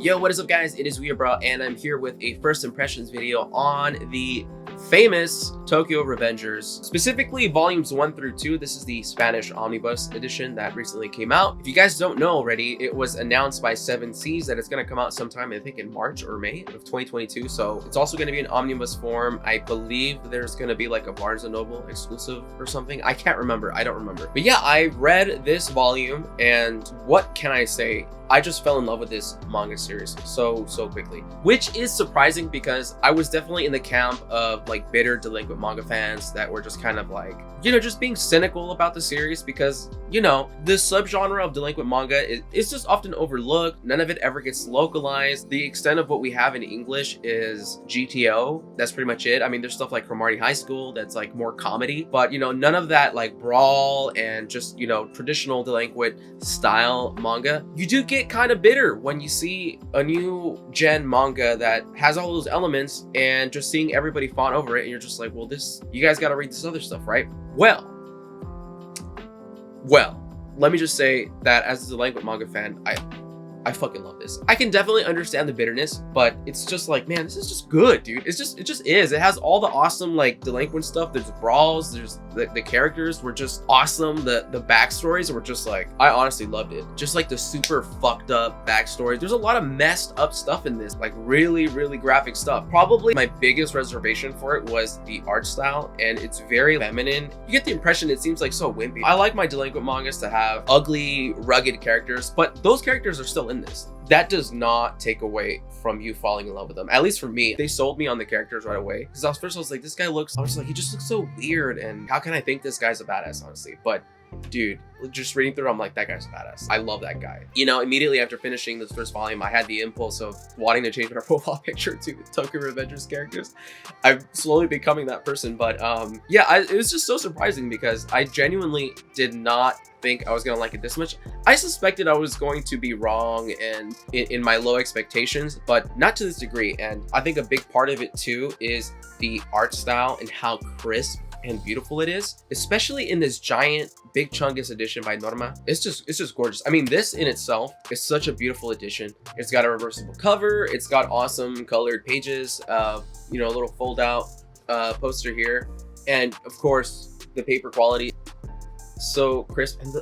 Yo, what is up guys? It is Bro, and I'm here with a first impressions video on the famous Tokyo Revengers, specifically volumes 1 through 2. This is the Spanish omnibus edition that recently came out. If you guys don't know already, it was announced by 7 Seas that it's going to come out sometime, I think in March or May of 2022. So it's also going to be in omnibus form. I believe there's going to be like a Barnes & Noble exclusive or something. I can't remember. I don't remember. But yeah, I read this volume, and what can I say? I just fell in love with this manga series so quickly, which is surprising because I was definitely in the camp of like bitter delinquent manga fans that were just kind of like, you know, just being cynical about the series because, you know, the subgenre of delinquent manga is just often overlooked. None of it ever gets localized. The extent of what we have in English is GTO. That's pretty much it. I mean, there's stuff like Cromartie High School that's like more comedy, but you know, none of that like brawl and just, you know, traditional delinquent style manga. You do get kind of bitter when you see a new gen manga that has all those elements and just seeing everybody fawn over it, and you're just like, well, you guys got to read this other stuff, right? Well, let me just say that as a delinquent manga fan, I fucking love this. I can definitely understand the bitterness, but it's just like, man, this is just good, dude. It just is. It has all the awesome like delinquent stuff. There's brawls. There's the characters were just awesome. The backstories were just like, I honestly loved it. Just like the super fucked up backstory. There's a lot of messed up stuff in this, like really graphic stuff. Probably my biggest reservation for it was the art style, and it's very feminine. You get the impression it seems like so wimpy. I like my delinquent mangas to have ugly, rugged characters, but those characters are still in this. That does not take away from you falling in love with them. At least for me, they sold me on the characters right away. Because I was like, this guy looks, I was like, he just looks so weird, and how can I think this guy's a badass, honestly? But dude, just reading through, I'm like, that guy's a badass. I love that guy. You know, immediately after finishing this first volume, I had the impulse of wanting to change my profile picture to Tokyo Revengers characters. I'm slowly becoming that person, but yeah, it was just so surprising because I genuinely did not think I was gonna like it this much. I suspected I was going to be wrong and in my low expectations, but not to this degree. And I think a big part of it too is the art style and how crisp and beautiful it is, especially in this giant big chungus edition by Norma. It's just gorgeous. I mean, this in itself is such a beautiful edition. It's got a reversible cover. It's got awesome colored pages, you know, a little fold out poster here, and of course the paper quality, so crisp. And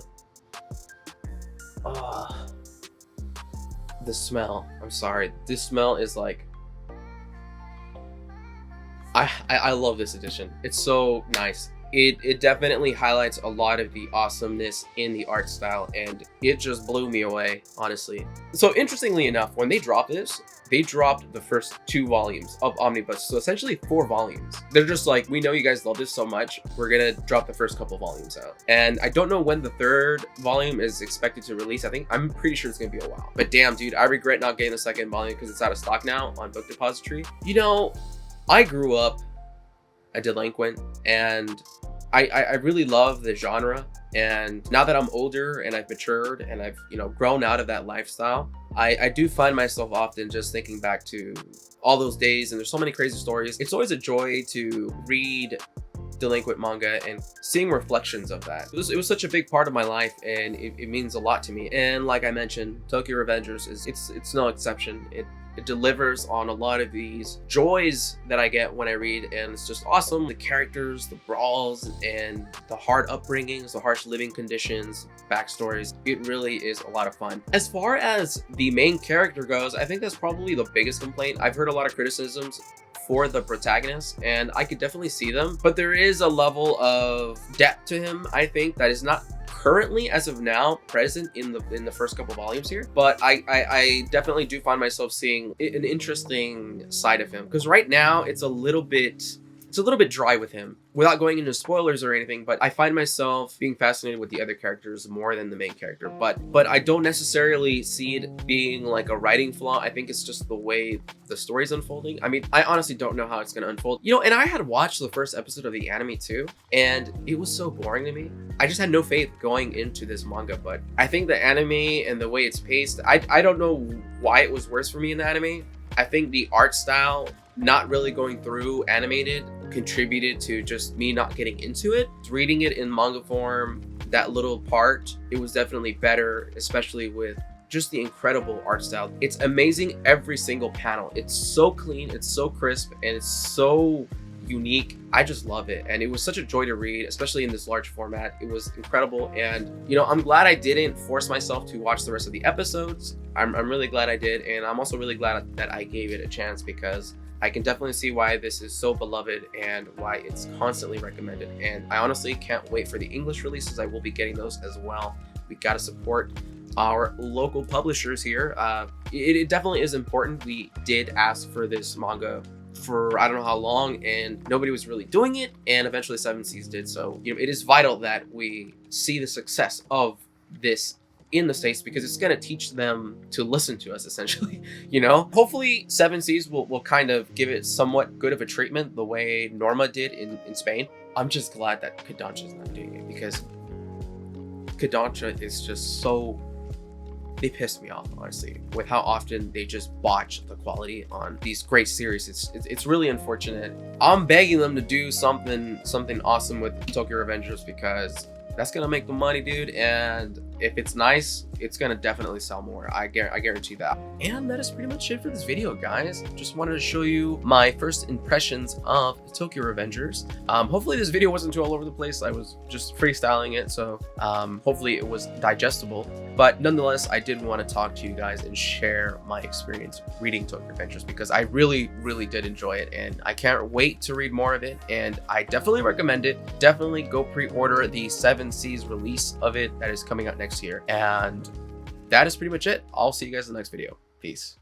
the smell, I'm sorry, this smell is like, I love this edition. It's so nice. It definitely highlights a lot of the awesomeness in the art style, and it just blew me away, honestly. So interestingly enough, when they dropped this, they dropped the first 2 volumes of Omnibus, so essentially 4 volumes. They're just like, we know you guys love this so much, we're gonna drop the first couple volumes out. And I don't know when the 3rd volume is expected to release. I'm pretty sure it's gonna be a while. But damn, dude, I regret not getting the 2nd volume because it's out of stock now on Book Depository. You know, I grew up a delinquent, and I really love the genre, and now that I'm older and I've matured and I've, you know, grown out of that lifestyle, I do find myself often just thinking back to all those days, and there's so many crazy stories. It's always a joy to read delinquent manga and seeing reflections of that. It was such a big part of my life, and it means a lot to me. And like I mentioned, Tokyo Revengers it's no exception. It delivers on a lot of these joys that I get when I read, and it's just awesome. The characters, the brawls, and the hard upbringings, the harsh living conditions, backstories. It really is a lot of fun. As far as the main character goes, I think that's probably the biggest complaint. I've heard a lot of criticisms for the protagonist, and I could definitely see them, but there is a level of depth to him, I think, that is not currently, as of now, present in the first couple volumes here, but I definitely do find myself seeing an interesting side of him, because right now it's a little bit dry with him, without going into spoilers or anything. But I find myself being fascinated with the other characters more than the main character, but I don't necessarily see it being like a writing flaw. I think it's just the way the story's unfolding. I mean, I honestly don't know how it's going to unfold, you know. And I had watched the first episode of the anime too, and it was so boring to me. I just had no faith going into this manga. But I think the anime and the way it's paced, I don't know why it was worse for me in the anime. I think the art style not really going through animated contributed to just me not getting into it. Reading it in manga form, that little part, it was definitely better, especially with just the incredible art style. It's amazing every single panel. It's so clean, it's so crisp, and it's so unique. I just love it, and it was such a joy to read, especially in this large format. It was incredible, and you know, I'm glad I didn't force myself to watch the rest of the episodes. I'm really glad I did, and I'm also really glad that I gave it a chance, because I can definitely see why this is so beloved and why it's constantly recommended. And I honestly can't wait for the English releases. I will be getting those as well. We gotta support our local publishers here. It definitely is important. We did ask for this manga for I don't know how long, and nobody was really doing it, and eventually Seven Seas did. So you know, it is vital that we see the success of this in the States, because it's going to teach them to listen to us, essentially. You know, hopefully Seven Seas will kind of give it somewhat good of a treatment the way Norma did in Spain. I'm just glad that Kodansha is not doing it, because Kodansha is just so, they pissed me off, honestly, with how often they just botch the quality on these great series. It's really unfortunate. I'm begging them to do something awesome with Tokyo Revengers, because that's gonna make the money, dude, and if it's nice, it's gonna definitely sell more. I guarantee that. And that is pretty much it for this video, guys. Just wanted to show you my first impressions of Tokyo Revengers. Hopefully this video wasn't too all over the place. I was just freestyling it, so hopefully it was digestible. But nonetheless, I did want to talk to you guys and share my experience reading Tokyo Revengers, because I really did enjoy it, and I can't wait to read more of it, and I definitely recommend it. Definitely go pre-order the Seven Seas release of it that is coming out next year. And that is pretty much it. I'll see you guys in the next video. Peace.